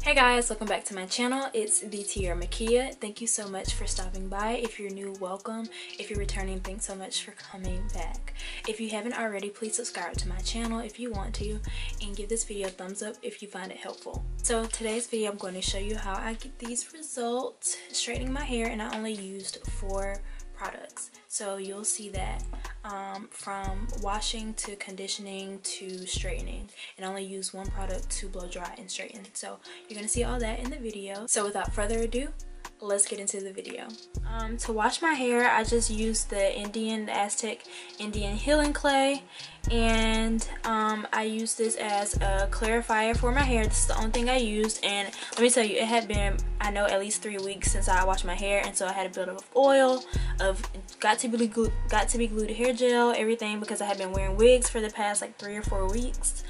Hey guys, welcome back to my channel. It's TheTiaraMakia. Thank you so much for stopping by. If you're new, welcome. If you're returning, thanks so much for coming back. If you haven't already, please subscribe to my channel if you want to, and give this video a thumbs up if you find it helpful. So today's video, I'm going to show you how I get these results straightening my hair, and I only used 4 products. So you'll see that from washing to conditioning to straightening, and I only use 1 product to blow dry and straighten. So you're gonna see all that in the video. So without further ado, let's get into the video. To wash my hair, I just used the Aztec Indian healing clay, and I used this as a clarifier for my hair. This is the only thing I used, and let me tell you, it had been, I know, at least 3 weeks since I washed my hair, and so I had a buildup of oil, of got to be glued to hair gel, everything, because I had been wearing wigs for the past like 3 or 4 weeks.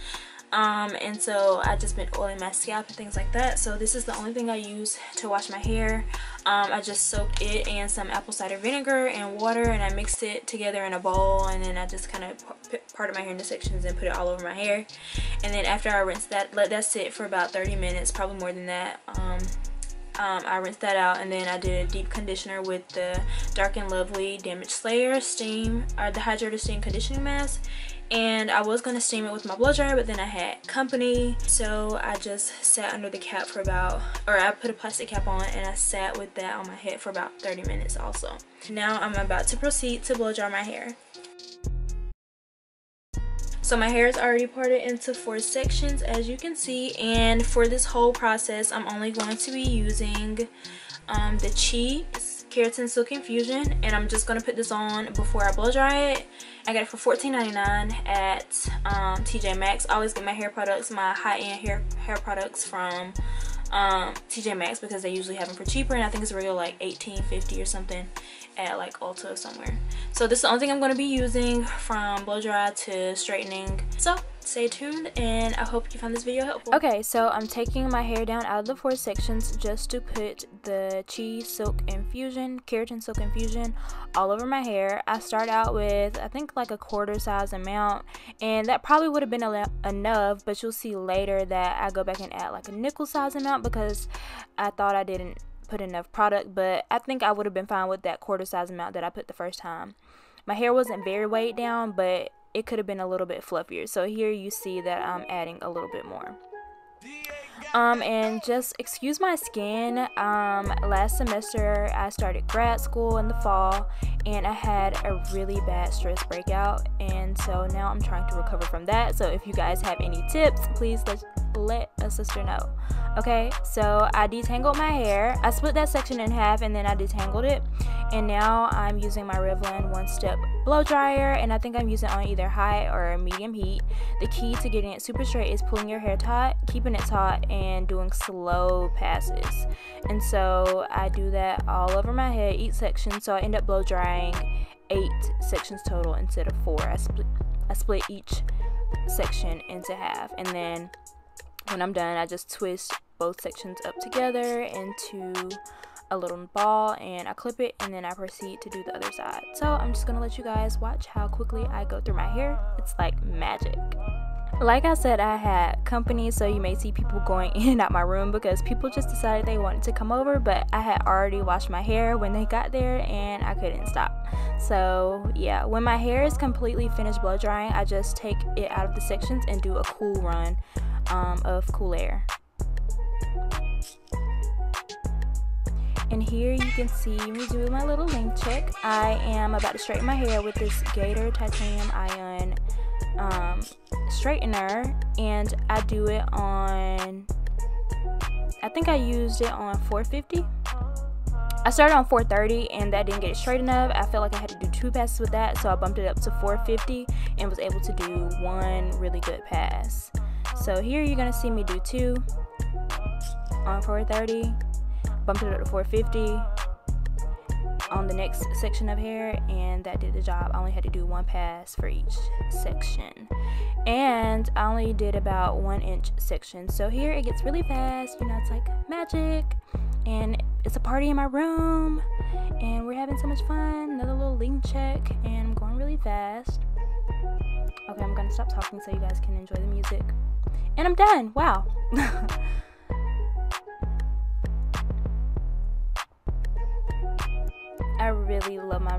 And so I just been oiling my scalp and things like that. So this is the only thing I use to wash my hair. I just soaked it in some apple cider vinegar and water, and I mixed it together in a bowl, and then I just kind of parted my hair into sections and put it all over my hair. And then after I rinsed that, let that sit for about 30 minutes, probably more than that. I rinsed that out, and then I did a deep conditioner with the Dark and Lovely Damage Slayer Steam, or the Hydrator Steam Conditioning Mask. And I was going to steam it with my blow dryer, but then I had company, so I just sat under the cap for about, or I put a plastic cap on, and I sat with that on my head for about 30 minutes also. Now I'm about to proceed to blow dry my hair. So my hair is already parted into 4 sections, as you can see, and for this whole process I'm only going to be using the Chi Keratin Silk Infusion, and I'm just going to put this on before I blow dry it. I got it for $14.99 at TJ Maxx. I always get my hair products, my high-end hair products from TJ Maxx, because they usually have them for cheaper, and I think it's regular like $18.50 or something at like Ulta or somewhere. So this is the only thing I'm going to be using from blow dry to straightening. So stay tuned, and I hope you found this video helpful. Okay, so I'm taking my hair down out of the 4 sections just to put the Chi Silk Infusion, Keratin Silk Infusion, all over my hair. I start out with, I think, like a quarter size amount, and that probably would have been enough, but you'll see later that I go back and add like a nickel size amount because I thought I didn't put enough product, but I think I would have been fine with that quarter size amount that I put the first time. My hair wasn't very weighed down, but it could have been a little bit fluffier. So here you see that I'm adding a little bit more. And just excuse my skin. Last semester I started grad school in the fall, and I had a really bad stress breakout, and so now I'm trying to recover from that. So if you guys have any tips, please let a sister know. Okay, so I detangled my hair. I split that section in half, and then I detangled it, and now I'm using my Revlon 1-step blow dryer, and I think I'm using it on either high or medium heat. The key to getting it super straight is pulling your hair taut, keeping it taut, and doing slow passes. And so I do that all over my head, each section, so I end up blow drying 8 sections total instead of 4. I split each section into half, and then when I'm done, I just twist both sections up together into a little ball, and I clip it, and then I proceed to do the other side. So I'm just gonna let you guys watch how quickly I go through my hair. It's like magic. Like I said, I had company, so you may see people going in and out my room because people just decided they wanted to come over, but I had already washed my hair when they got there, and I couldn't stop. So yeah, when my hair is completely finished blow drying, I just take it out of the sections and do a cool run of cool air. And here you can see me do my little length check. I am about to straighten my hair with this Gator Titanium Ion straightener, and I do it on, I think I used it on 450. I started on 430, and that didn't get it straight enough. I felt like I had to do 2 passes with that, so I bumped it up to 450 and was able to do 1 really good pass. So here you're gonna see me do 2 on 430, bumped it up to 450 on the next section of hair, and that did the job. I only had to do 1 pass for each section, and I only did about 1-inch sections. So here it gets really fast, you know, it's like magic, and it's a party in my room, and we're having so much fun. Another little length check, and I'm going really fast. Okay, I'm gonna stop talking so you guys can enjoy the music. And I'm done. Wow.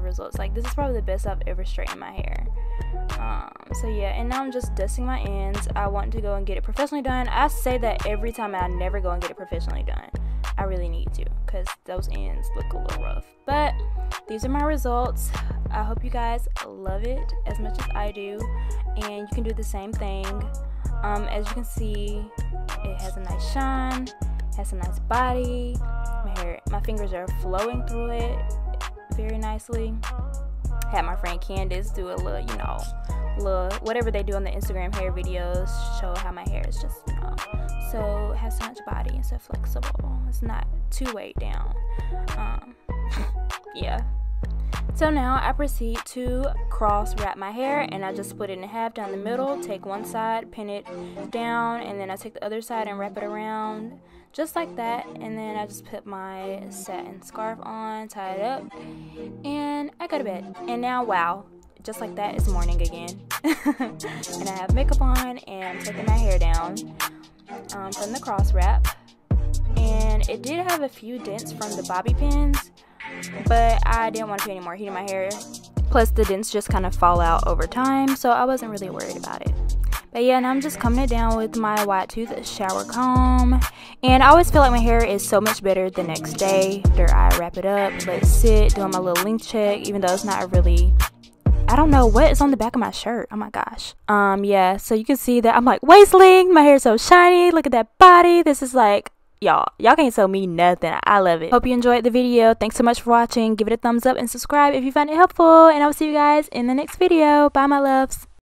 results. Like, this is probably the best I've ever straightened my hair. So yeah, and now I'm just dusting my ends. I want to go and get it professionally done. I say that every time, and I never go and get it professionally done. I really need to, because those ends look a little rough. But these are my results. I hope you guys love it as much as I do, and you can do the same thing. As you can see, it has a nice shine, has a nice body. My fingers are flowing through it very nicely. Had my friend Candace do a little, you know, whatever they do on the Instagram hair videos, show how my hair is just, you know, so it has so much body and so flexible. It's not too weighed down. Yeah. So now I proceed to cross wrap my hair, and I just split it in half down the middle, take one side, pin it down, and then I take the other side and wrap it around just like that, and then I just put my satin scarf on, tie it up, and I go to bed. And now, wow, just like that, it's morning again. And I have makeup on, and I'm taking my hair down from the cross wrap, and it did have a few dents from the bobby pins, but I didn't want to put any more heat in my hair. Plus the dents just kind of fall out over time, so I wasn't really worried about it. But yeah, and I'm just combing it down with my wide tooth shower comb. And I always feel like my hair is so much better the next day after I wrap it up, let it sit, doing my little length check, even though it's not really, I don't know what is on the back of my shirt. Oh my gosh. Yeah, so you can see that I'm like waistling. My hair is so shiny. Look at that body. This is like, y'all can't tell me nothing. I love it. Hope you enjoyed the video. Thanks so much for watching. Give it a thumbs up and subscribe if you found it helpful, and I will see you guys in the next video. Bye, my loves.